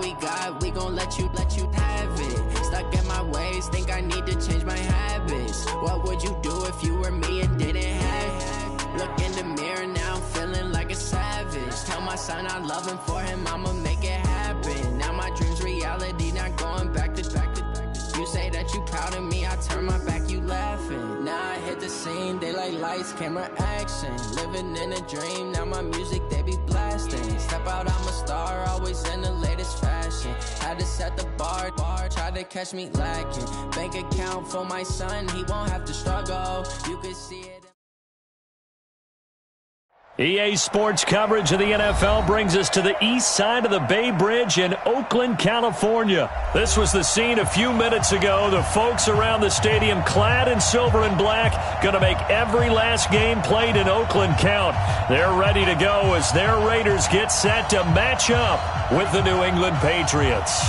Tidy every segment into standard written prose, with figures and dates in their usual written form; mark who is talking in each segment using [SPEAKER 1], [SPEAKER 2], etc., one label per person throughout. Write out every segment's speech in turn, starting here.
[SPEAKER 1] we got, we gon' let you have it. Stuck in my ways, think I need to change my habits. What would you do if you were me and didn't have it? Look in the mirror now, I'm feeling like a savage. Tell my son I love him, for him I'ma make it happen. Now my dream's reality, not going back to. You say that you proud of me, I turn my back, you laughing. Now I hit the scene, they like lights, camera, action. Living in a dream, now my music they be blasting. Step out, I'm a star, always in the latest fashion. Had to set the bar, try to catch me lacking. Bank account for my son, he won't have to struggle. You can see it.
[SPEAKER 2] EA Sports coverage of the NFL brings us to the east side of the Bay Bridge in Oakland, California. This was the scene a few minutes ago. The folks around the stadium clad in silver and black going to make every last game played in Oakland count. They're ready to go as their Raiders get set to match up with the New England Patriots.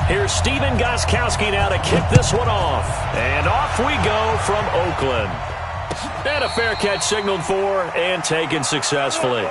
[SPEAKER 2] Here's Steven Gostkowski now to kick this one off. And off we go from Oakland. And a fair catch signaled for and taken successfully.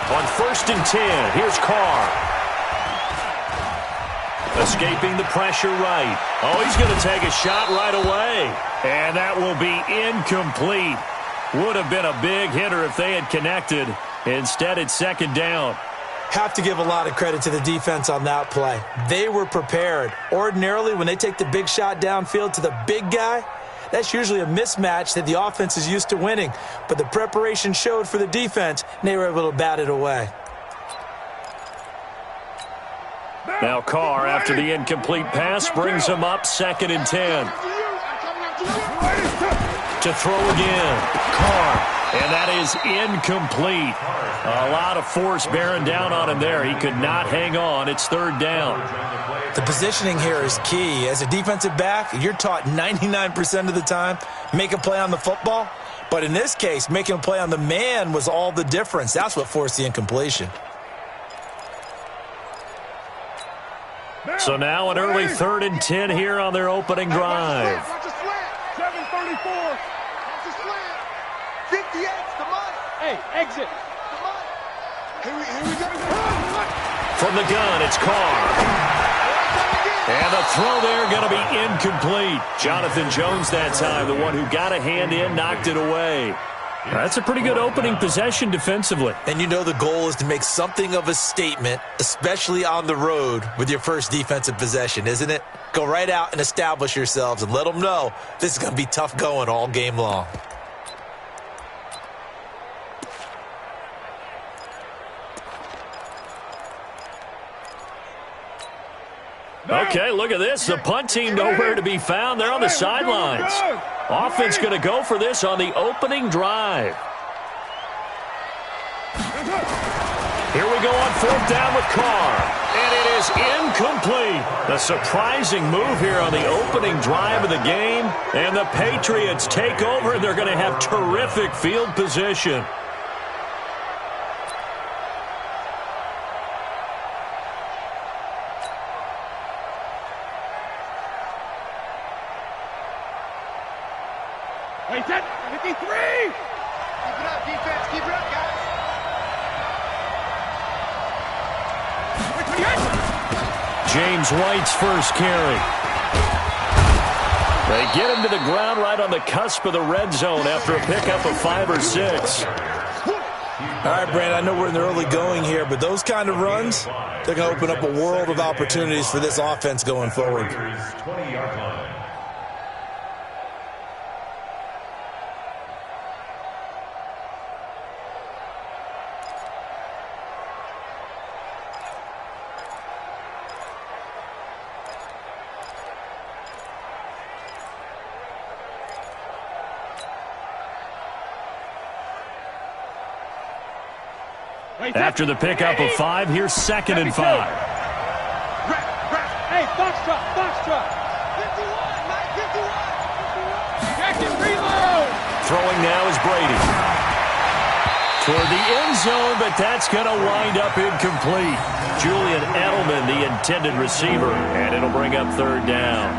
[SPEAKER 2] On 1st and 10, here's Carr. Escaping the pressure right. Oh, he's going to take a shot right away. And that will be incomplete. Would have been a big hitter if they had connected. Instead, it's 2nd down.
[SPEAKER 3] Have to give a lot of credit to the defense on that play. They were prepared. Ordinarily, when they take the big shot downfield to the big guy, that's usually a mismatch that the offense is used to winning. But the preparation showed for the defense, and they were able to bat it away.
[SPEAKER 2] Now Carr, after the incomplete pass, brings him up 2nd and 10. To throw again. Carr. And that is incomplete. A lot of force bearing down on him there. He could not hang on. It's 3rd down.
[SPEAKER 3] The positioning here is key. As a defensive back, you're taught 99% of the time, make a play on the football. But in this case, making a play on the man was all the difference. That's what forced the incompletion.
[SPEAKER 2] So now an early 3rd and 10 here on their opening drive.
[SPEAKER 4] 7:34. 58, come on. Hey, exit. Come on. Here we go.
[SPEAKER 2] From the gun, it's Carr. And the throw there going to be incomplete. Jonathan Jones that time, the one who got a hand in, knocked it away. That's a pretty good opening possession defensively.
[SPEAKER 3] And you know the goal is to make something of a statement, especially on the road with your first defensive possession, isn't it? Go right out and establish yourselves and let them know this is going to be tough going all game long.
[SPEAKER 2] Okay, look at this. The punt team nowhere to be found. They're on the sidelines. Offense going to go for this on the opening drive. Here we go on 4th down with Carr. And it is incomplete. A surprising move here on the opening drive of the game. And the Patriots take over, and they're going to have terrific field position.
[SPEAKER 4] Hey, 10, 53! Keep it up, defense. Keep it up, guys.
[SPEAKER 2] James White's first carry. They get him to the ground right on the cusp of the red zone after a pickup of 5 or 6.
[SPEAKER 3] All right, Brandon, I know we're in the early going here, but those kind of runs, they're going to open up a world of opportunities for this offense going forward.
[SPEAKER 5] 20-yard line.
[SPEAKER 2] After the pickup of 5, here's 2nd and 5.
[SPEAKER 4] Hey, box truck, box truck. 51, Mike, 51. Check it, reload.
[SPEAKER 2] Throwing now is Brady. Toward the end zone, but that's going to wind up incomplete. Julian Edelman, the intended receiver, and it'll bring up 3rd down.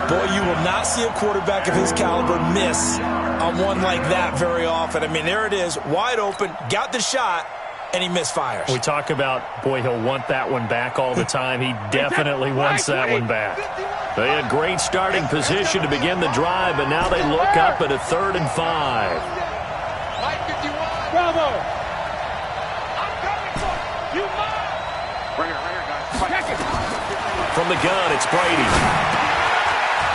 [SPEAKER 3] Boy, you will not see a quarterback of his caliber miss on one like that very often. I mean, there it is, wide open, got the shot, and he misfires.
[SPEAKER 2] We talk about, boy, he'll want that one back all the time. He definitely wants that one back. They had great starting position to begin the drive, but now they look up at a 3rd and 5.
[SPEAKER 4] Bravo. I'm coming for you. Bring it, guys. Check it.
[SPEAKER 2] From the gun, it's Brady.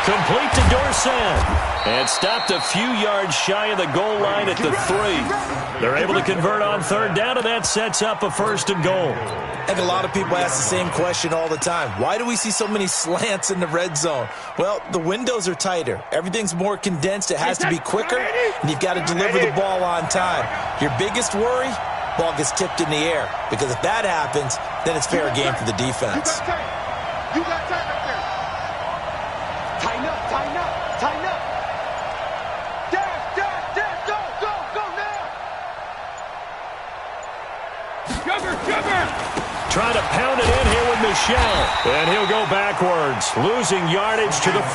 [SPEAKER 2] Complete to Dorsett. And stopped a few yards shy of the goal line at the 3. They're able to convert on 3rd down, and that sets up a 1st and goal.
[SPEAKER 3] I think a lot of people ask the same question all the time. Why do we see so many slants in the red zone? Well, the windows are tighter. Everything's more condensed. It has to be quicker, and you've got to deliver the ball on time. Your biggest worry, ball gets tipped in the air. Because if that happens, then it's fair game for the defense.
[SPEAKER 4] You got time right there. Tighten up, tighten up, tighten up. Dash, go now. Sugar.
[SPEAKER 2] Trying to pound it in here with Michel. And he'll go backwards, losing yardage to the 5.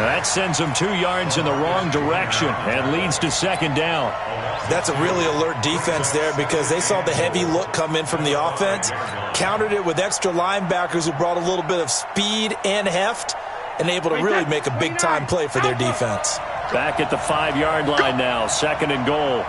[SPEAKER 2] That sends him 2 yards in the wrong direction and leads to 2nd down.
[SPEAKER 3] That's a really alert defense there because they saw the heavy look come in from the offense, countered it with extra linebackers who brought a little bit of speed and heft, and able to really make a big-time play for their defense.
[SPEAKER 2] Back at the 5-yard line now, 2nd and goal.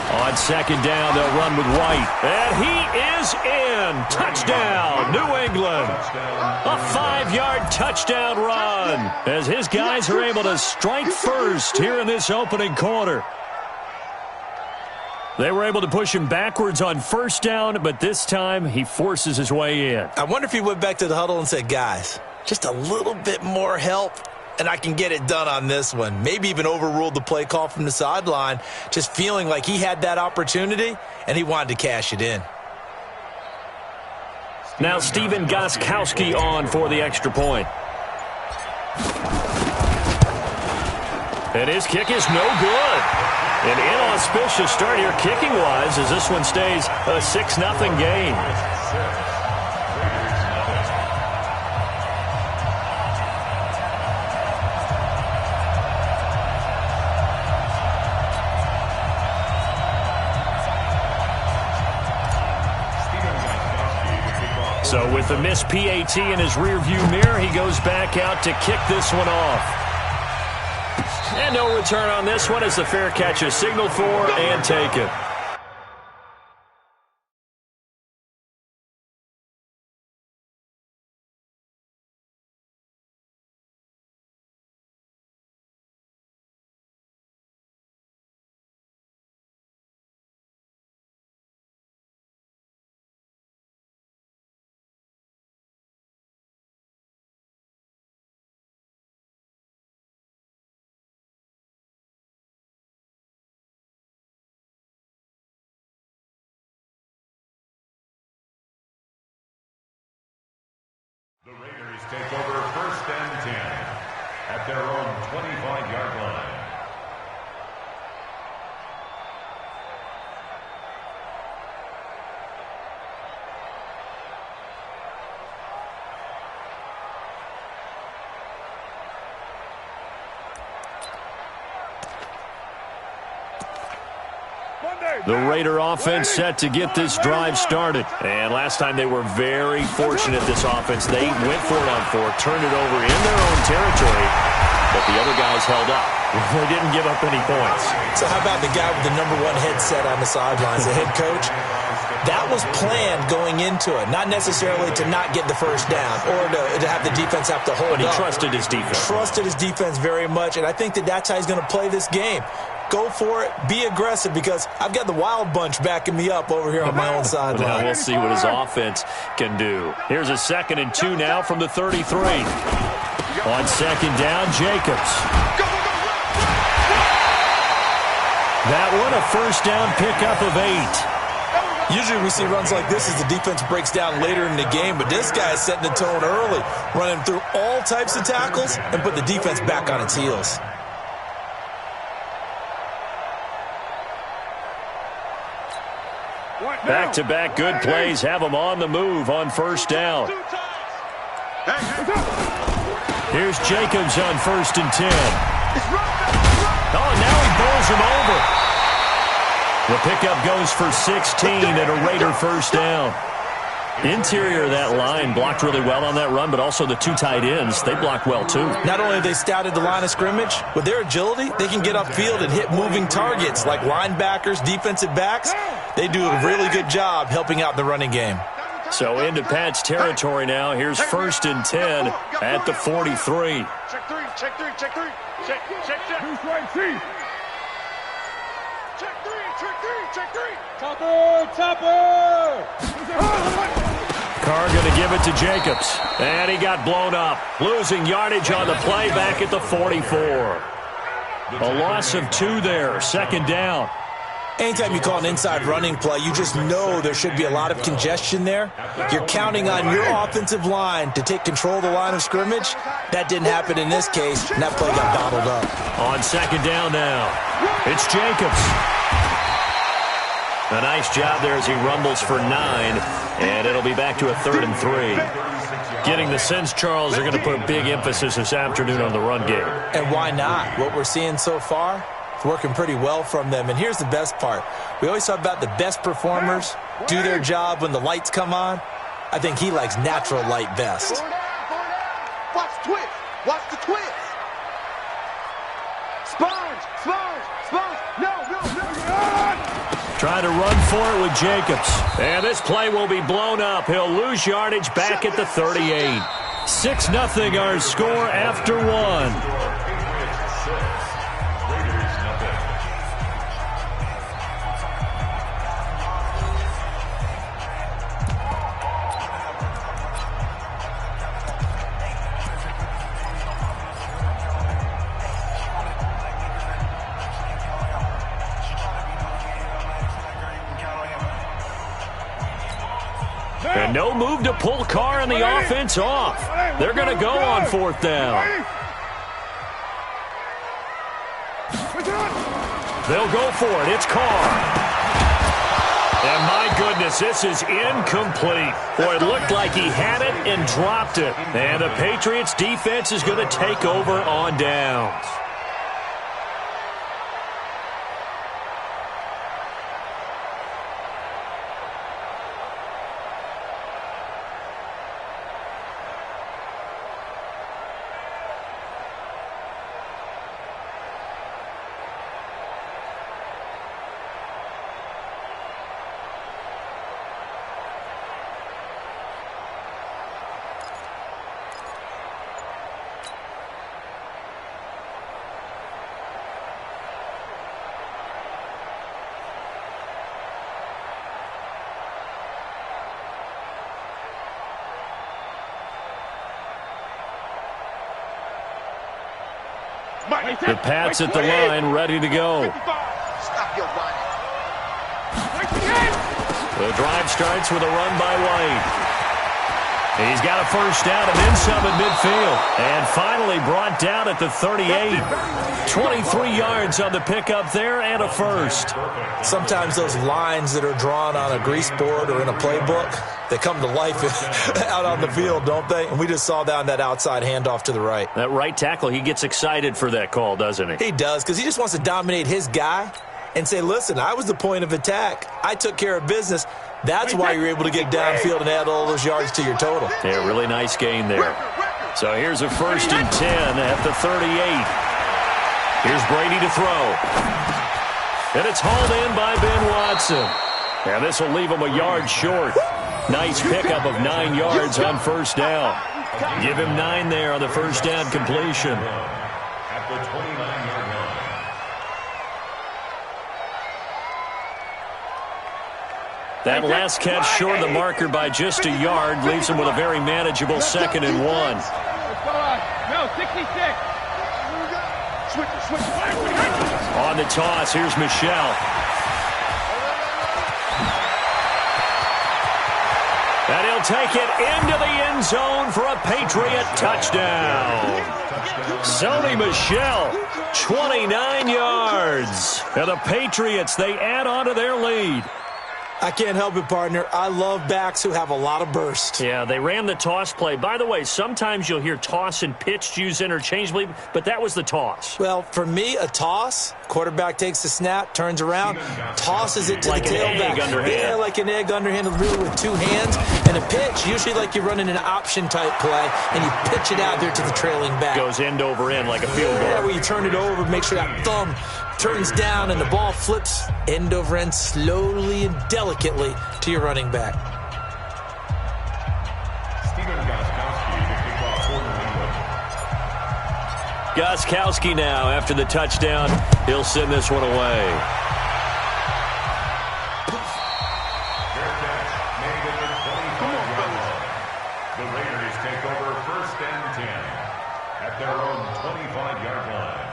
[SPEAKER 2] On 2nd down, they'll run with White. And he is in. Touchdown, New England. A 5-yard touchdown run as his guys are able to strike first here in this opening quarter. They were able to push him backwards on 1st down, but this time he forces his way in.
[SPEAKER 3] I wonder if he went back to the huddle and said, guys, just a little bit more help, and I can get it done on this one. Maybe even overruled the play call from the sideline, just feeling like he had that opportunity, and he wanted to cash it in.
[SPEAKER 2] Now Steven Gostkowski on for the extra point. And his kick is no good. An inauspicious start here kicking-wise as this one stays a 6-0 game. So with the missed PAT in his rearview mirror, he goes back out to kick this one off. And no return on this one as the fair catch is signaled for and taken.
[SPEAKER 5] The Raiders take over 1st and 10 at their own 25-yard line.
[SPEAKER 2] The Raider offense set to get this drive started. And last time they were very fortunate, this offense. They went for it on 4, turned it over in their own territory, but the other guys held up. They didn't give up any points.
[SPEAKER 3] So how about the guy with the #1 headset on the sidelines, the head coach? That was planned going into it, not necessarily to not get the first down or to have the defense have to hold up.
[SPEAKER 2] But he trusted his defense.
[SPEAKER 3] Trusted his defense very much, and I think that's how he's going to play this game. Go for it. Be aggressive, because I've got the wild bunch backing me up over here on my own sideline.
[SPEAKER 2] Now we'll see what his offense can do. Here's a 2nd and 2 now from the 33. On 2nd down, Jacobs. That one, a first down pickup of 8.
[SPEAKER 3] Usually we see runs like this as the defense breaks down later in the game, but this guy is setting the tone early, running through all types of tackles and put the defense back on its heels.
[SPEAKER 2] Back-to-back good plays have them on the move on first down. Here's Jacobs on 1st and 10. Oh, now he bowls him over. The pickup goes for 16 and a Raider first down. Interior of that line blocked really well on that run, but also the 2 tight ends, they blocked well too.
[SPEAKER 3] Not only have they scouted the line of scrimmage, with their agility, they can get upfield and hit moving targets like linebackers, defensive backs. They do a really good job helping out the running game.
[SPEAKER 2] So into Pat's territory now. Here's 1st and 10 at the 43.
[SPEAKER 4] Check 3, check 3, check 3. Check. Who's right, C? Check 3, check 3, check 3. Topper!
[SPEAKER 2] Carr going to give it to Jacobs. And he got blown up. Losing yardage on the play back at the 44. A loss of 2 there. 2nd down.
[SPEAKER 3] Anytime you call an inside running play, you just know there should be a lot of congestion there. You're counting on your offensive line to take control of the line of scrimmage. That didn't happen in this case, and that play got bottled up.
[SPEAKER 2] On 2nd down now, it's Jacobs. A nice job there as he rumbles for 9, and it'll be back to a 3rd and 3. Getting the sense, Charles, they're going to put big emphasis this afternoon on the run game.
[SPEAKER 3] And why not? What we're seeing so far, it's working pretty well from them. And here's the best part. We always talk about the best performers do their job when the lights come on. I think he likes natural light best.
[SPEAKER 4] Watch the twist. Watch the twist. Sponge. No.
[SPEAKER 2] Trying to run for it with Jacobs. And this play will be blown up. He'll lose yardage back at the 38. 6-0 our score after 1. And no move to pull Carr and the offense off. They're going to go on 4th down. They'll go for it. It's Carr. And my goodness, this is incomplete. Boy, it looked like he had it and dropped it. And the Patriots defense is going to take over on downs. The Pats at the line, ready to go.
[SPEAKER 4] Stop your running.
[SPEAKER 2] The drive starts with a run by White. He's got a first down and then some at midfield. And finally brought down at the 38. 23 yards on the pickup there and a first.
[SPEAKER 3] Sometimes those lines that are drawn on a grease board or in a playbook, they come to life out on the field, don't they? And we just saw that on that outside handoff to the right.
[SPEAKER 2] That right tackle, he gets excited for that call, doesn't he?
[SPEAKER 3] He does, because he just wants to dominate his guy and say, listen, I was the point of attack. I took care of business. That's why you're able to get downfield and add all those yards to your total.
[SPEAKER 2] Yeah, really nice gain there. So here's a 1st and 10 at the 38. Here's Brady to throw. And it's hauled in by Ben Watson. And this will leave him a yard short. Nice pickup of 9 yards on first down. Give him 9 there on the first down completion.
[SPEAKER 5] At the 29-yard line.
[SPEAKER 2] That last catch short of the marker by just a yard leaves him with a very manageable 2nd and 1.
[SPEAKER 4] No, 66. Switch.
[SPEAKER 2] On the toss, here's Michelle. And he'll take it into the end zone for a Patriot touchdown. Sony Michel, 29 yards. And the Patriots, they add on to their lead.
[SPEAKER 3] I can't help it, partner. I love backs who have a lot of burst.
[SPEAKER 2] Yeah, they ran the toss play. By the way, sometimes you'll hear toss and pitch used interchangeably, but that was the toss.
[SPEAKER 3] Well, for me, a toss, quarterback takes the snap, turns around, tosses it to
[SPEAKER 2] like
[SPEAKER 3] the tailback.
[SPEAKER 2] Egg underhand.
[SPEAKER 3] Yeah, like an egg underhand, really with 2 hands. And a pitch, usually like you're running an option-type play, and you pitch it out there to the trailing back.
[SPEAKER 2] Goes end over end like a field goal.
[SPEAKER 3] Yeah, where you turn it over, make sure that thumb turns down and the ball flips end over end slowly and delicately to your running back.
[SPEAKER 2] Gostkowski now after the touchdown. He'll send this one away.
[SPEAKER 5] The Raiders take over 1st and 10 at their own 25-yard line.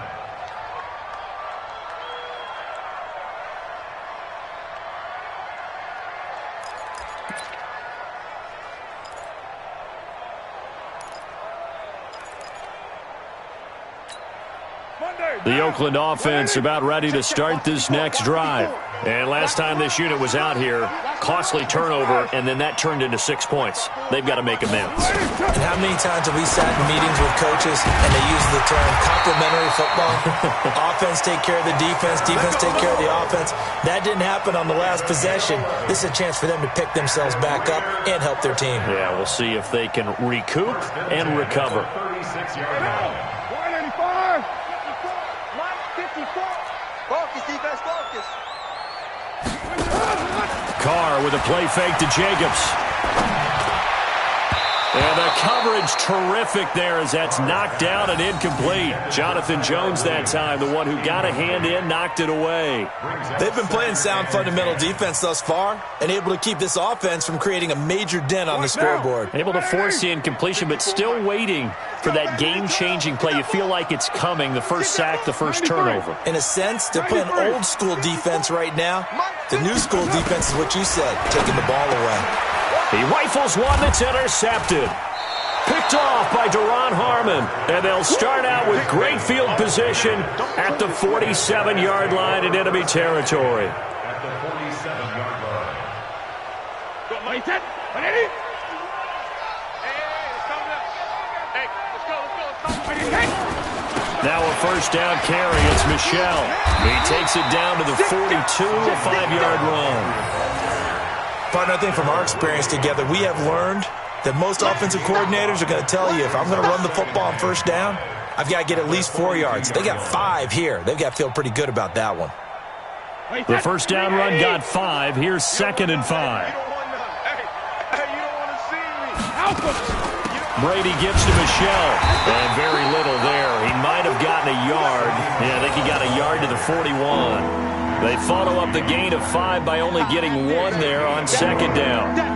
[SPEAKER 2] The Oakland offense about ready to start this next drive. And last time this unit was out here, costly turnover, and then that turned into 6 points. They've got to make amends.
[SPEAKER 3] And how many times have we sat in meetings with coaches and they use the term complementary football? Offense take care of the defense, defense take care of the offense. That didn't happen on the last possession. This is a chance for them to pick themselves back up and help their team.
[SPEAKER 2] Yeah, we'll see if they can recoup and recover.
[SPEAKER 5] 36-yard line.
[SPEAKER 4] 195.
[SPEAKER 6] Focus, defense, focus.
[SPEAKER 2] Carr with a play fake to Jacobs. And the coverage terrific there as that's knocked down and incomplete. Jonathan Jones that time, the one who got a hand in, knocked it away.
[SPEAKER 3] They've been playing sound fundamental defense thus far and able to keep this offense from creating a major dent on the scoreboard.
[SPEAKER 2] Able to force the incompletion, but still waiting for that game-changing play. You feel like it's coming, the first sack, the first turnover.
[SPEAKER 3] In a sense, they're playing old school defense right now. The new school defense is what you said, taking the ball away.
[SPEAKER 2] He rifles one that's intercepted. Picked off by Deron Harmon. And they'll start out with great field position at the 47-yard line in enemy territory.
[SPEAKER 5] At the 47-yard line.
[SPEAKER 2] Now a first down carry. It's Michel. He takes it down to the 42, a 5-yard run.
[SPEAKER 3] Partner, I think from our experience together, we have learned that most offensive coordinators are going to tell you, if I'm going to run the football on first down, I've got to get at least 4 yards. They got 5 here. They've got to feel pretty good about that one.
[SPEAKER 2] The first down run got 5. Here's 2nd and 5. Brady gives to Michel. And very little there. He might have gotten a yard. Yeah, I think he got a yard to the 41. They follow up the gain of 5 by only getting 1 there on 2nd down.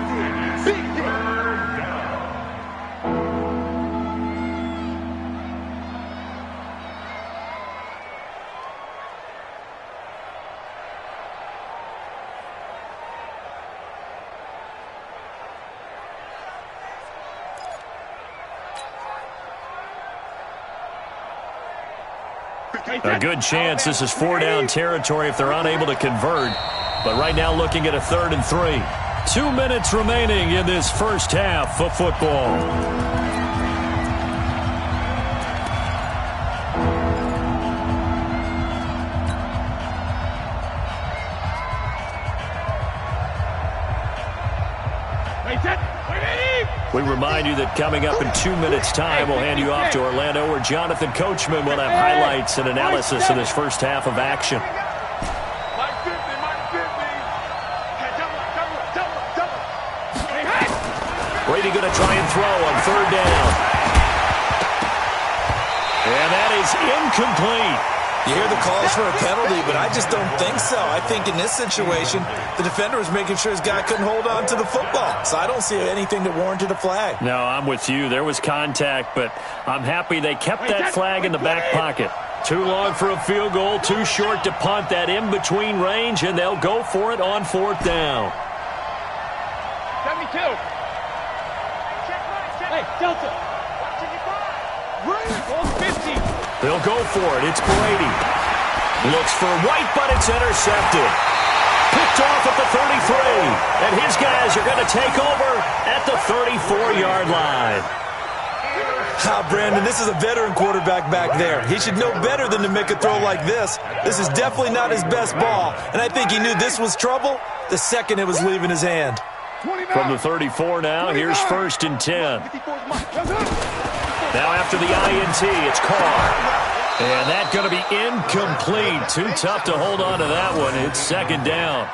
[SPEAKER 2] A good chance this is 4-down territory if they're unable to convert. But right now looking at a 3rd and 3. 2 minutes remaining in this first half of football. We remind you that coming up in 2 minutes' time, we'll hand you off to Orlando, where Jonathan Coachman will have highlights and analysis of this first half of action. Brady going to try and throw on third down. And that is incomplete.
[SPEAKER 3] You hear the calls for a penalty, but I just don't think so. I think in this situation, the defender was making sure his guy couldn't hold on to the football. So I don't see anything that warranted a flag.
[SPEAKER 2] No, I'm with you. There was contact, but I'm happy they kept that flag in the back pocket. Too long for a field goal, too short to punt. That in-between range, and they'll go for it on fourth down.
[SPEAKER 4] 72. Hey, Delta. 50.
[SPEAKER 2] They'll go for it. It's Brady. Looks for White, but it's intercepted. Picked off at the 33. And his guys are going to take over at the 34-yard line.
[SPEAKER 3] Brandon, this is a veteran quarterback back there. He should know better than to make a throw like this. This is definitely not his best ball. And I think he knew this was trouble the second it was leaving his hand.
[SPEAKER 2] From the 34 now, here's first and 10. Now after the INT, it's Carr. And that's going to be incomplete. Too tough to hold on to that one. It's second down.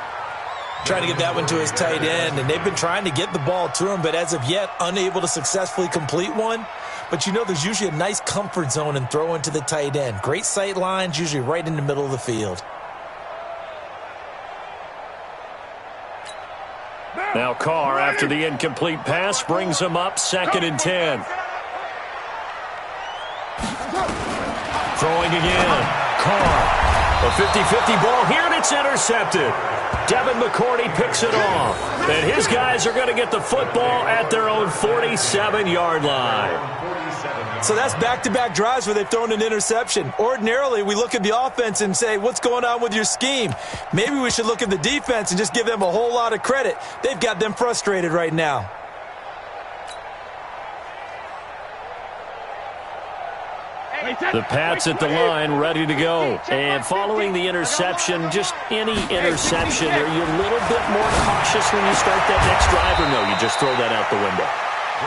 [SPEAKER 3] Trying to get that one to his tight end, and they've been trying to get the ball to him, but as of yet, unable to successfully complete one. But you know there's usually a nice comfort zone in throwing to the tight end. Great sight lines, usually right in the middle of the field.
[SPEAKER 2] Now Carr, after the incomplete pass, brings him up second and 10. Throwing again. Carr. A 50-50 ball here, and it's intercepted. Devin McCourty picks it off. And his guys are going to get the football at their own 47-yard line.
[SPEAKER 3] So that's back-to-back drives where they've thrown an interception. Ordinarily, we look at the offense and say, what's going on with your scheme? Maybe we should look at the defense and just give them a whole lot of credit. They've got them frustrated right now.
[SPEAKER 2] The Pats at the line, ready to go. And following the interception, just any interception, are you a little bit more cautious when you start that next drive, or no, you just throw that out the window?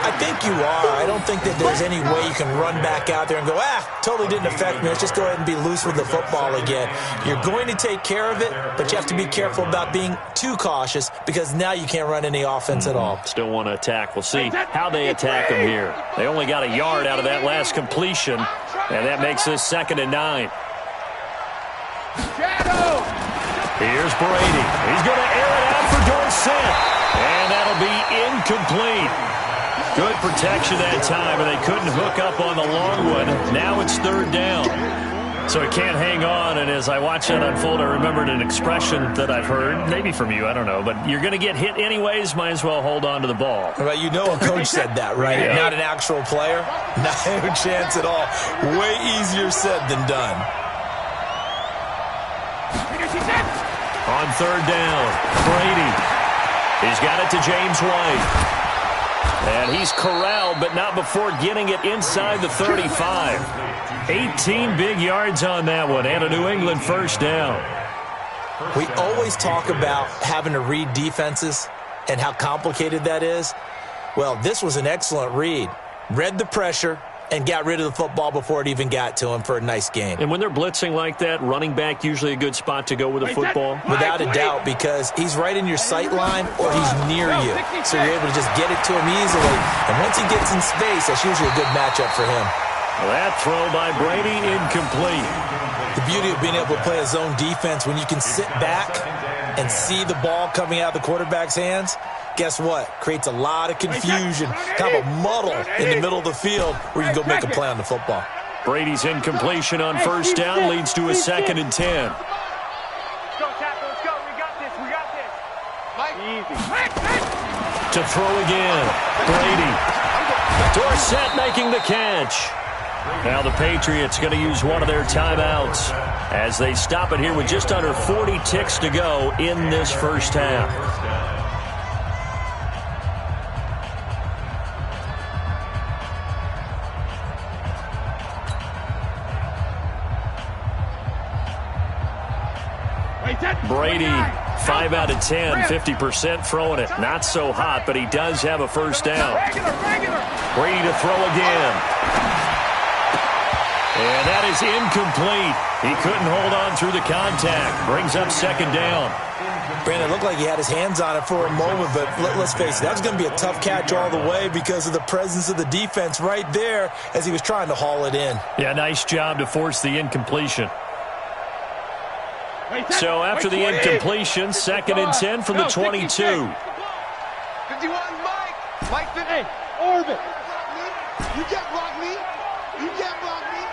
[SPEAKER 3] I think you are. I don't think that there's any way you can run back out there and go, totally didn't affect me. Let's just go ahead and be loose with the football again. You're going to take care of it, but you have to be careful about being too cautious because now you can't run any offense at all.
[SPEAKER 2] Still want to attack. We'll see how they attack them here. They only got a yard out of that last completion, and that makes this second and 9. Here's Brady. He's going to air it out for Dorsett, and that'll be incomplete. Good protection that time, and they couldn't hook up on the long one. Now it's third down. So it can't hang on, and as I watch that unfold, I remembered an expression that I've heard, maybe from you, I don't know, but you're going to get hit anyways, might as well hold on to the ball.
[SPEAKER 3] Well, you know a coach said that, right? Yeah. Not an actual player. Not a chance at all. Way easier said than done.
[SPEAKER 2] On third down, Brady. He's got it to James White. And he's corralled, but not before getting it inside the 35. 18 big yards on that one, and a New England first down.
[SPEAKER 3] We always talk about having to read defenses and how complicated that is. Well, this was an excellent read. Read the pressure and got rid of the football before it even got to him for a nice game.
[SPEAKER 2] And when they're blitzing like that, running back usually a good spot to go with a football?
[SPEAKER 3] Without a doubt, because he's right in your sight line or he's near you. So you're able to just get it to him easily. And once he gets in space, that's usually a good matchup for him.
[SPEAKER 2] Well, that throw by Brady, incomplete.
[SPEAKER 3] The beauty of being able to play a zone defense when you can sit back and see the ball coming out of the quarterback's hands, guess what? Creates a lot of confusion, kind of a muddle in the middle of the field where you can go make a play on the football.
[SPEAKER 2] Brady's incompletion on first down leads to a second and 10.
[SPEAKER 4] Let's go, Tackle. Let's go. We got this. We got this. Easy.
[SPEAKER 2] To throw again. Brady. Dorsett making the catch. Now the Patriots going to use one of their timeouts as they stop it here with just under 40 ticks to go in this first half. Brady 5 out of 10, 50% throwing it. Not so hot, but he does have a first down. Brady to throw again. And that is incomplete. He couldn't hold on through the contact. Brings up second down.
[SPEAKER 3] Brandon, it looked like he had his hands on it for a moment, but let's face it, that was going to be a tough catch all the way because of the presence of the defense right there as he was trying to haul it in.
[SPEAKER 2] Yeah, nice job to force the incompletion. So after the incompletion, 2nd and 10 from the 22.
[SPEAKER 6] 51, Mike. Mike, hey, Orbit. You can't block me. You can't block me.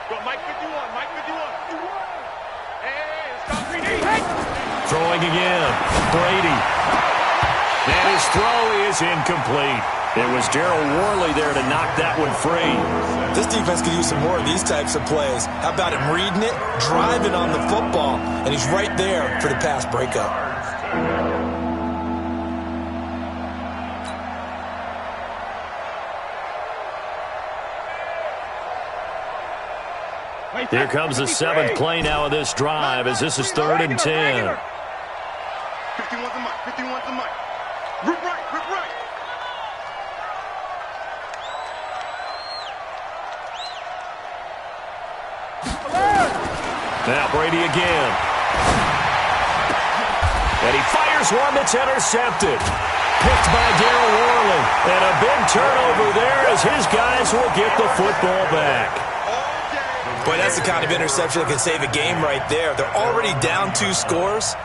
[SPEAKER 4] Go, Mike 51, Mike 51. Hey, stop 3D. Hey.
[SPEAKER 2] Throwing again. Brady. And his throw is incomplete. It was Darryl Worley there to knock that one free.
[SPEAKER 3] This defense could use some more of these types of plays. How about him reading it, driving on the football, and he's right there for the pass breakup.
[SPEAKER 2] Here comes the 7th play now of this drive as this is 3rd and 10.
[SPEAKER 6] 51's the Mike. 51's the Mike. Rip right, rip right.
[SPEAKER 2] Now Brady again. And he fires one that's intercepted. Picked by Darryl Worley. And a big turnover there as his guys will get the football back.
[SPEAKER 3] Boy, that's the kind of interception that can save a game right there. They're already down 2 scores.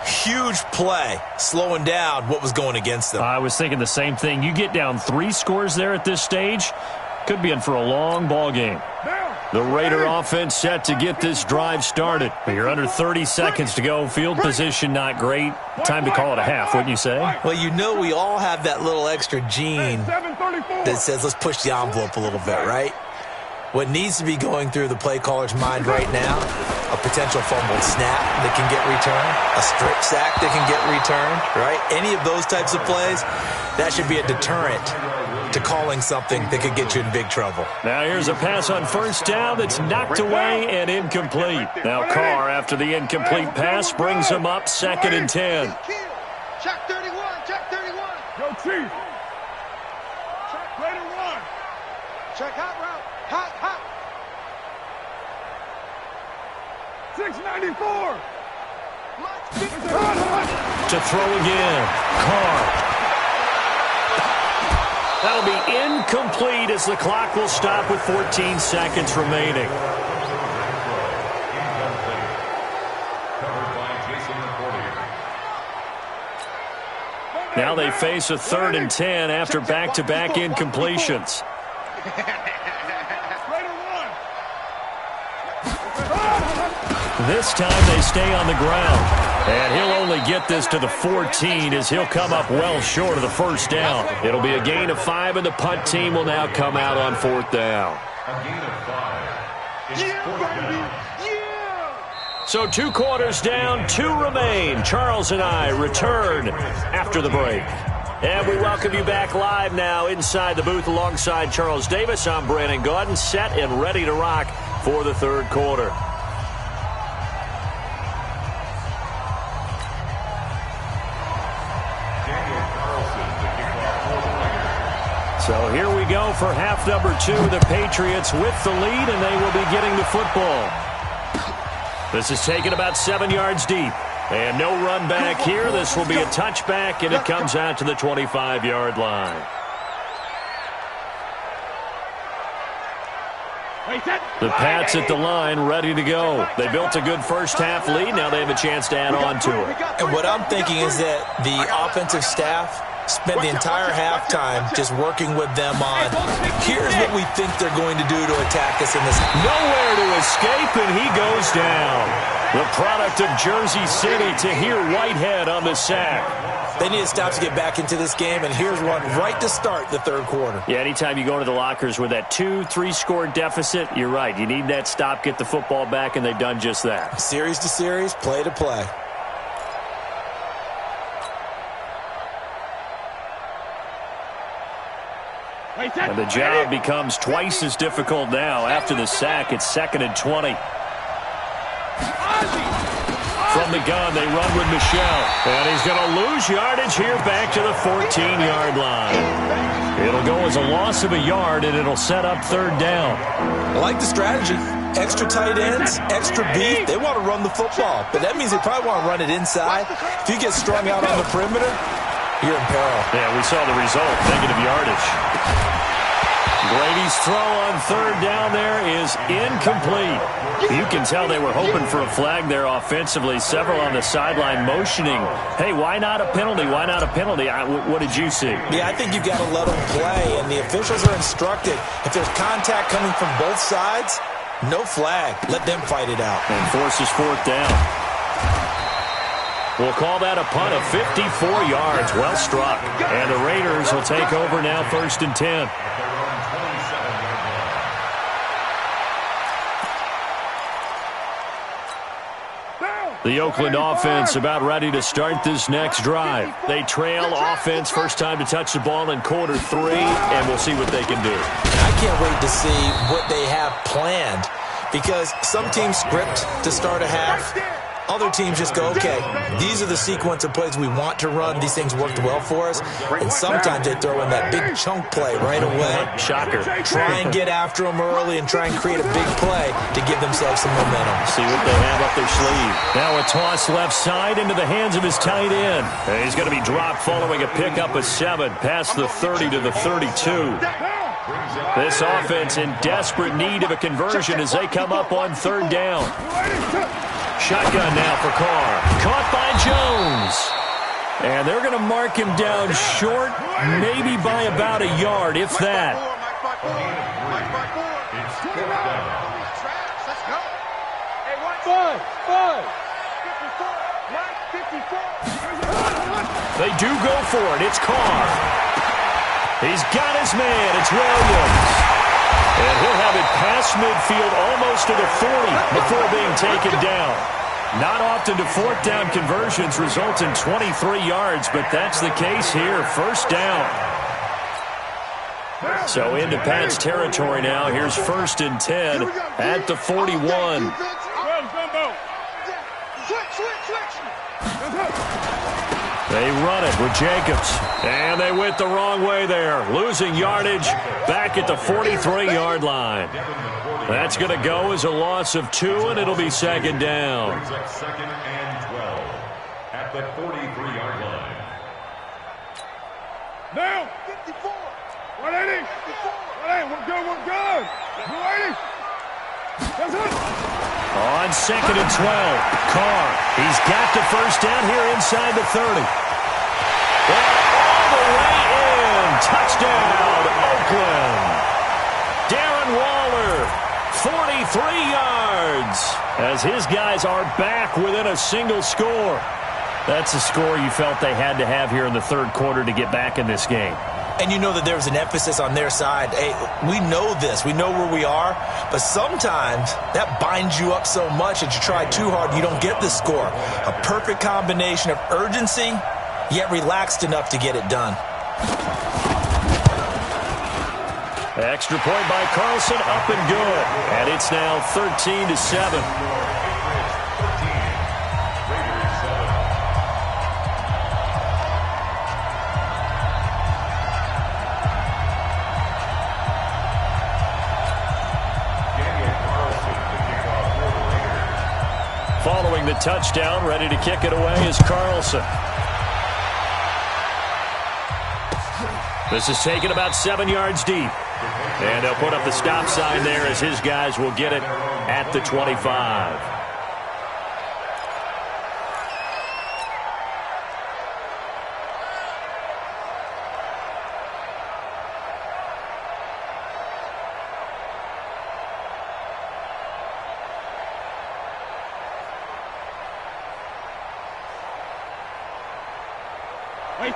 [SPEAKER 3] Huge play, slowing down what was going against them.
[SPEAKER 2] I was thinking the same thing. You get down 3 scores there at this stage, could be in for a long ball game. The Raider offense set to get this drive started. You're under 30 seconds to go. Field position not great. Time to call it a half, wouldn't you say?
[SPEAKER 3] Well, you know we all have that little extra gene that says let's push the envelope a little bit, right? What needs to be going through the play caller's mind right now, a potential fumbled snap that can get returned, a strip sack that can get returned, right? Any of those types of plays, that should be a deterrent to calling something that could get you in big trouble.
[SPEAKER 2] Now here's a pass on first down that's knocked away and incomplete. Now Carr, after the incomplete pass, brings him up 2nd and 10.
[SPEAKER 6] Check 31, check 31.
[SPEAKER 4] Yo, Chief. Check Raider 1.
[SPEAKER 6] Check hot route. Hot, hot.
[SPEAKER 4] 694.
[SPEAKER 2] To throw again. Carr. That'll be incomplete as the clock will stop with 14 seconds remaining. Now they face a 3rd and 10 after back-to-back incompletions. This time they stay on the ground. And he'll only get this to the 14 as he'll come up well short of the first down. It'll be a gain of 5, and the punt team will now come out on 4th down.
[SPEAKER 5] A gain of 5. It's 4th down.
[SPEAKER 2] So 2 quarters down, 2 remain. Charles and I return after the break. And we welcome you back live now inside the booth alongside Charles Davis. I'm Brandon Gaudin, set and ready to rock for the 3rd quarter. So here we go for half number 2. The Patriots with the lead, and they will be getting the football. This is taken about 7 yards deep. And no run back here. This will be a touchback, and it comes out to the 25-yard line. The Pats at the line, ready to go. They built a good first-half lead. Now they have a chance to add on to it.
[SPEAKER 3] And what I'm thinking is that the offensive staff spent the entire halftime just working with them on, here's what we think they're going to do to attack us in this.
[SPEAKER 2] Nowhere to escape, and he goes down. The product of Jersey City, Tahir Whitehead on the sack.
[SPEAKER 3] They need to stop to get back into this game, and here's one right to start the 3rd quarter.
[SPEAKER 2] Yeah, anytime you go to the lockers with that 2-3 score deficit, you're right. You need that stop, get the football back, and they've done just that.
[SPEAKER 3] Series to series, play to play.
[SPEAKER 2] And the job becomes twice as difficult now. After the sack, it's 2nd and 20. From from the gun. They run with Michel. And he's going to lose yardage here back to the 14-yard line. It'll go as a loss of a yard, and it'll set up third down.
[SPEAKER 3] I like the strategy. Extra tight ends, extra beef. They want to run the football, but that means they probably want to run it inside. If you get strung out on the perimeter, you're in peril.
[SPEAKER 2] Yeah, we saw the result. Negative yardage. Brady's throw on third down there is incomplete. You can tell they were hoping for a flag there offensively. Several on the sideline motioning, hey, why not a penalty? Why not a penalty? What did you see?
[SPEAKER 3] Yeah, I think you've got to let them play, and the officials are instructed. If there's contact coming from both sides, no flag. Let them fight it out.
[SPEAKER 2] And forces fourth down. We'll call that a punt of 54 yards. Well struck. And the Raiders will take over now, 1st and 10. The Oakland offense about ready to start this next drive. They trail offense, first time to touch the ball in quarter 3, and we'll see what they can do.
[SPEAKER 3] I can't wait to see what they have planned, because some teams script to start a half. Other teams just go, okay, these are the sequence of plays we want to run. These things worked well for us. And sometimes they throw in that big chunk play right away.
[SPEAKER 2] Shocker.
[SPEAKER 3] Try and get after them early and try and create a big play to give themselves some momentum.
[SPEAKER 2] See what they have up their sleeve. Now a toss left side into the hands of his tight end. And he's going to be dropped following a pickup of 7 past the 30 to the 32. This offense in desperate need of a conversion as they come up on third down. Shotgun now for Carr. Caught by Jones. And they're going to mark him down short, maybe by about a yard, if that. They do go for it. It's Carr. He's got his man. It's Williams. And he'll have it past midfield almost to the 40 before being taken down. Not often do fourth down conversions result in 23 yards, but that's the case here. First down. So into Pat's territory now. Here's 1st and 10 at the 41. They run it with Jacobs. And they went the wrong way there. Losing yardage back at the 43-yard line. That's going to go as a loss of 2, and it'll be 2nd down.
[SPEAKER 5] 2nd and 12 at the 43-yard line.
[SPEAKER 4] Now, 54. 180. 180. We're good. 180. That's it.
[SPEAKER 2] On 2nd and 12, Carr. He's got the first down here inside the 30. All the way in. Touchdown, Oakland. Darren Waller, 43 yards, as his guys are back within a single score. That's a score you felt they had to have here in the third quarter to get back in this game.
[SPEAKER 3] And you know that there was an emphasis on their side. Hey, we know this. We know where we are. But sometimes that binds you up so much that you try too hard and you don't get the score. A perfect combination of urgency, yet relaxed enough to get it done.
[SPEAKER 2] Extra point by Carlson, up and good. And it's now 13-7. Following the touchdown, ready to kick it away is Carlson. This is taken about 7 yards deep. And they'll put up the stop sign there as his guys will get it at the 25.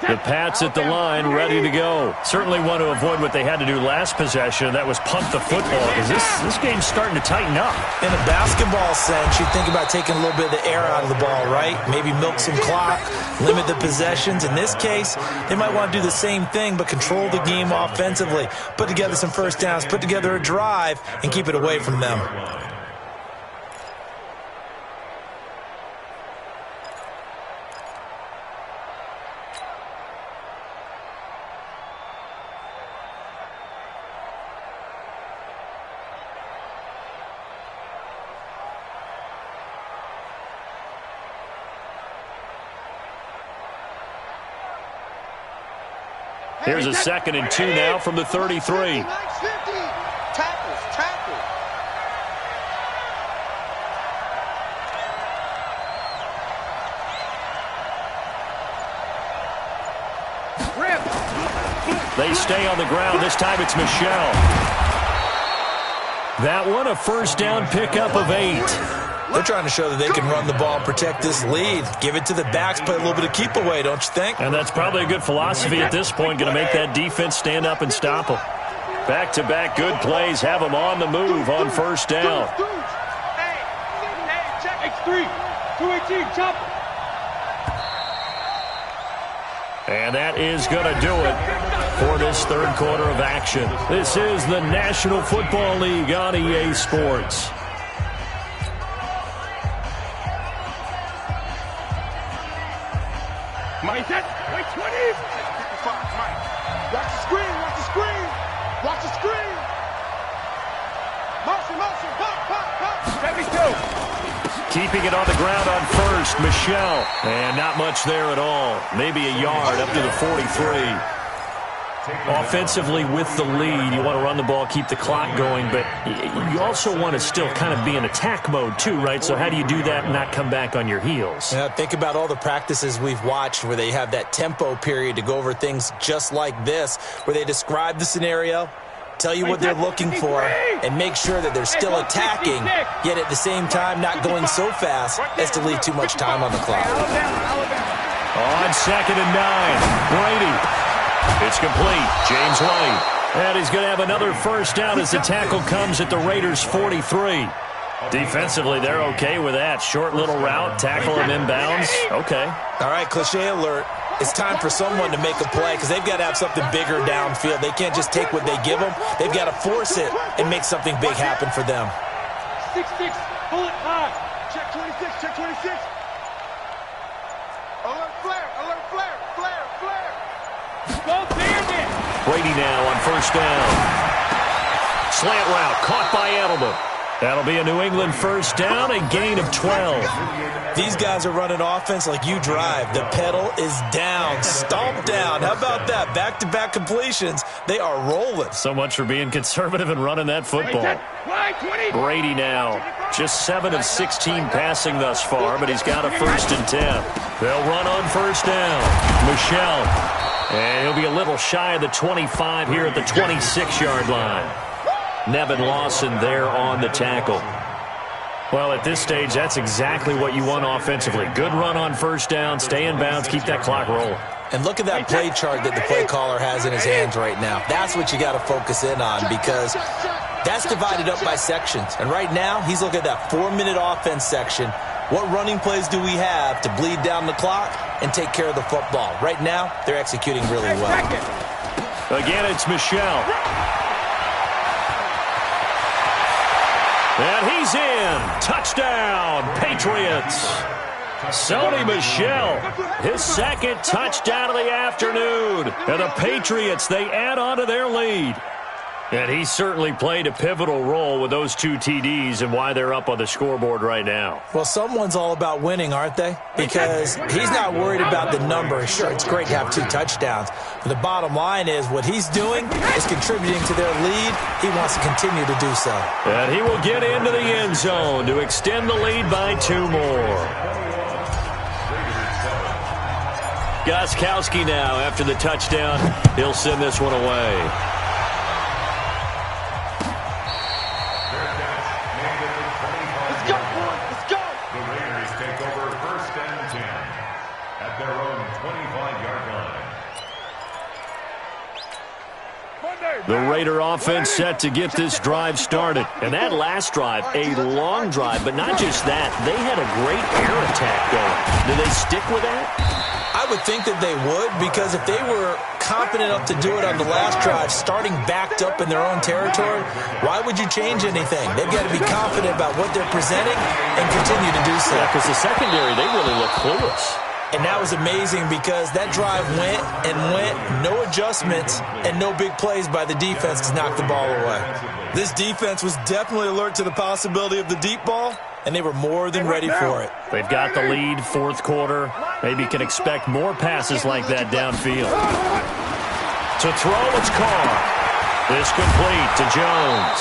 [SPEAKER 2] The Pats at the line, ready to go. Certainly want to avoid what they had to do last possession. That was punt the football, because this game's starting to tighten up.
[SPEAKER 3] In a basketball sense, you think about taking a little bit of the air out of the ball, right? Maybe milk some clock, limit the possessions. In this case, they might want to do the same thing, but control the game offensively. Put together some first downs, put together a drive, and keep it away from them.
[SPEAKER 2] Here's a 2nd and 2 now from the 33.
[SPEAKER 6] Tackles.
[SPEAKER 2] They stay on the ground. This time it's Michel. That one, a first down pickup of 8.
[SPEAKER 3] They're trying to show that they can run the ball and protect this lead. Give it to the backs, play a little bit of keep away, don't you think?
[SPEAKER 2] And that's probably a good philosophy at this point. Going to make that defense stand up and stop them. Back-to-back good plays have them on the move on first down.
[SPEAKER 6] Hey, check X3. 218, chop.
[SPEAKER 2] And that is going to do it for this third quarter of action. This is the National Football League on EA Sports.
[SPEAKER 6] Mike, wait, 20. Watch the screen. Motion, pop. 72.
[SPEAKER 2] Keeping it on the ground on first, Michel. And not much there at all. Maybe a yard up to the 43. Offensively with the lead, you want to run the ball, keep the clock going, but you also want to still kind of be in attack mode too, right? So how do you do that and not come back on your heels?
[SPEAKER 3] Yeah, think about all the practices we've watched where they have that tempo period to go over things just like this, where they describe the scenario, tell you what they're looking for, and make sure that they're still attacking, yet at the same time not going so fast as to leave too much time on the clock.
[SPEAKER 2] On 2nd and 9, Brady. It's complete. James White. And he's going to have another first down as the tackle comes at the Raiders' 43. Defensively, they're okay with that. Short little route, tackle him inbounds. Okay.
[SPEAKER 3] All right, cliche alert. It's time for someone to make a play because they've got to have something bigger downfield. They can't just take what they give them. They've got to force it and make something big happen for them.
[SPEAKER 6] 6-6, pull it high. Check 26. Alert flare. Go
[SPEAKER 2] Brady now on first down. Slant route caught by Edelman. That'll be a New England first down, a gain of 12.
[SPEAKER 3] These guys are running offense like you drive. The pedal is down, stomped down. How about that? Back-to-back completions. They are rolling.
[SPEAKER 2] So much for being conservative and running that football. Brady now, just 7 of 16 passing thus far, but he's got a 1st and 10. They'll run on first down. Michel. And he'll be a little shy of the 25 here at the 26-yard line. Nevin Lawson there on the tackle. Well, at this stage, that's exactly what you want offensively. Good run on first down, stay in bounds, keep that clock rolling.
[SPEAKER 3] And look at that play chart that the play caller has in his hands right now. That's what you got to focus in on because that's divided up by sections. And right now, he's looking at that 4-minute offense section. What running plays do we have to bleed down the clock and take care of the football? Right now, they're executing really well.
[SPEAKER 2] Again, it's Michel. And he's in. Touchdown, Patriots. Sony Michel, his 2nd touchdown of the afternoon. And the Patriots, they add on to their lead. And he certainly played a pivotal role with those 2 TDs and why they're up on the scoreboard right now.
[SPEAKER 3] Well, someone's all about winning, aren't they? Because he's not worried about the number. Sure, it's great to have 2 touchdowns. But the bottom line is what he's doing is contributing to their lead. He wants to continue to do so.
[SPEAKER 2] And he will get into the end zone to extend the lead by 2 more. Gostkowski now after the touchdown. He'll send this one away. The Raider offense set to get this drive started. And that last drive, a long drive, but not just that. They had a great air attack going. Do they stick with that?
[SPEAKER 3] I would think that they would because if they were confident enough to do it on the last drive, starting backed up in their own territory, why would you change anything? They've got to be confident about what they're presenting and continue to do so.
[SPEAKER 2] Yeah, because the secondary, they really look clueless.
[SPEAKER 3] And that was amazing because that drive went and went, no adjustments, and no big plays by the defense to knock the ball away. This defense was definitely alert to the possibility of the deep ball, and they were more than ready for it.
[SPEAKER 2] They've got the lead, 4th quarter. Maybe can expect more passes like that downfield. To throw, it's Carr. This complete to Jones.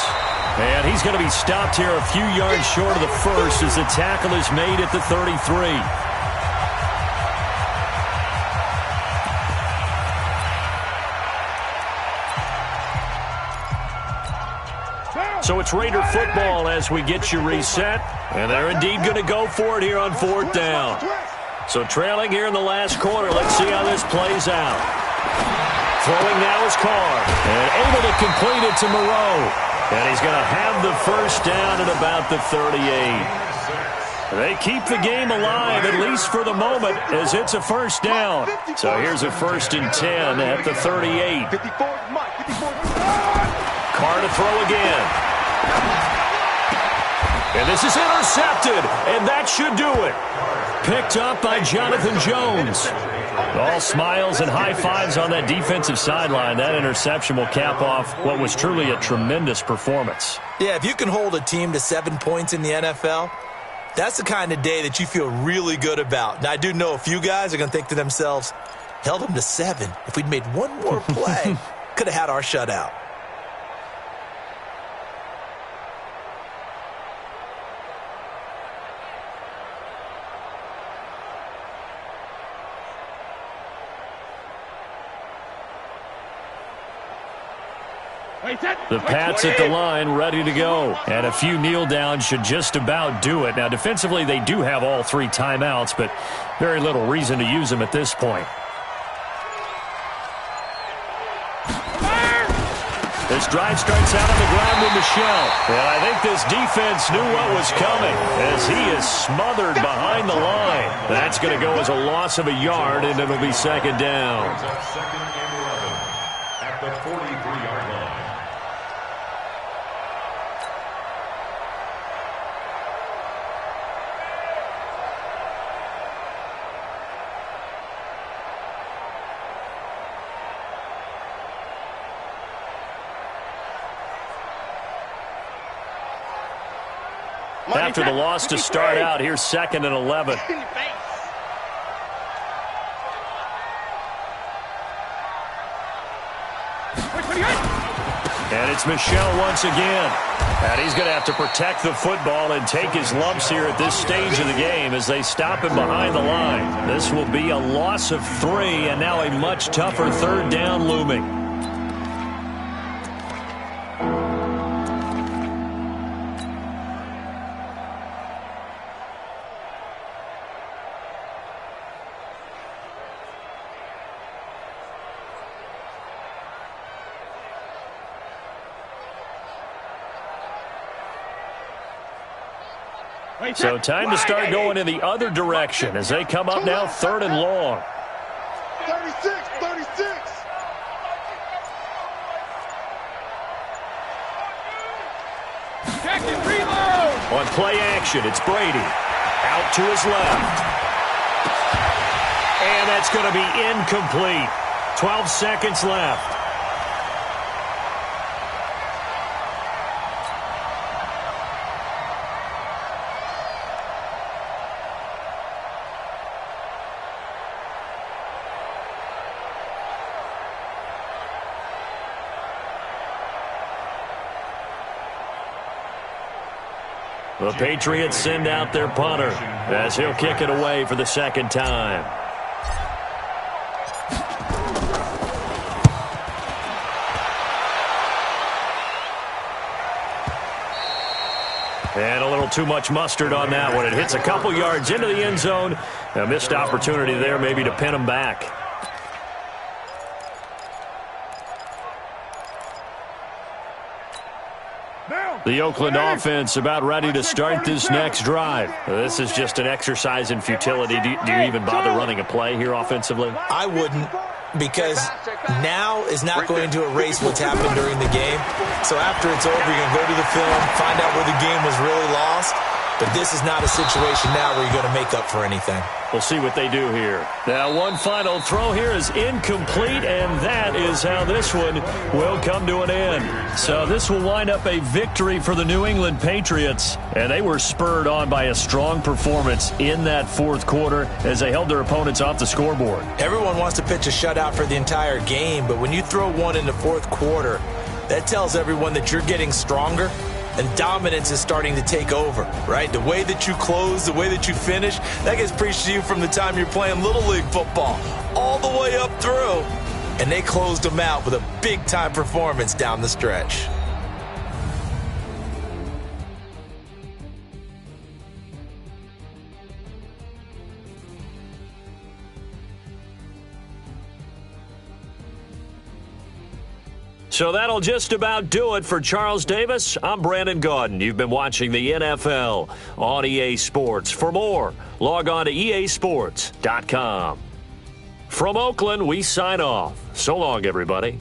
[SPEAKER 2] And he's going to be stopped here a few yards short of the first as the tackle is made at the 33. So it's Raider football as we get you reset. And they're indeed going to go for it here on 4th down. So trailing here in the last quarter. Let's see how this plays out. Throwing now is Carr. And able to complete it to Moreau. And he's going to have the first down at about the 38. They keep the game alive, at least for the moment, as it's a first down. So here's a 1st and 10 at the 38. Carr to throw again. And this is intercepted, and that should do it. Picked up by Jonathan Jones. All smiles and high fives on that defensive sideline. That interception will cap off what was truly a tremendous performance.
[SPEAKER 3] Yeah, if you can hold a team to 7 points in the NFL, that's the kind of day that you feel really good about. Now, I do know a few guys are going to think to themselves, held them to 7. If we'd made one more play, could have had our shutout.
[SPEAKER 2] The Pats at the line, ready to go. And a few kneel downs should just about do it. Now, defensively, they do have all 3 timeouts, but very little reason to use them at this point. This drive starts out on the ground with Michel. And I think this defense knew what was coming as he is smothered behind the line. That's going to go as a loss of a yard, and it'll be 2nd down.
[SPEAKER 5] Second and 11 at the 43-yard line.
[SPEAKER 2] After the loss to start out, here's 2nd and 11. And it's Michel once again. And he's going to have to protect the football and take his lumps here at this stage of the game as they stop him behind the line. This will be a loss of 3, and now a much tougher 3rd down looming. So time to start going in the other direction as they come up now 3rd and long.
[SPEAKER 6] 36.
[SPEAKER 2] On play action, it's Brady. Out to his left. And that's going to be incomplete. 12 seconds left. The Patriots send out their punter as he'll kick it away for the 2nd time. And a little too much mustard on that one. It hits a couple yards into the end zone. A missed opportunity there maybe to pin him back. The Oakland offense about ready to start this next drive. This is just an exercise in futility. Do you even bother running a play here offensively?
[SPEAKER 3] I wouldn't, because now is not going to erase what's happened during the game. So after it's over, you're going to go to the film, find out where the game was really lost, But this is not a situation now where you're going to make up for anything.
[SPEAKER 2] We'll see what they do here. Now, one final throw here is incomplete, and that is how this one will come to an end. So this will wind up a victory for the New England Patriots, and they were spurred on by a strong performance in that fourth quarter as they held their opponents off the scoreboard.
[SPEAKER 3] Everyone wants to pitch a shutout for the entire game, but when you throw one in the fourth quarter, that tells everyone that you're getting stronger. And dominance is starting to take over, right? The way that you close, the way that you finish, that gets preached to you from the time you're playing Little League football all the way up through. And they closed them out with a big-time performance down the stretch.
[SPEAKER 2] So that'll just about do it for Charles Davis. I'm Brandon Gaudin. You've been watching the NFL on EA Sports. For more, log on to easports.com. From Oakland, we sign off. So long, everybody.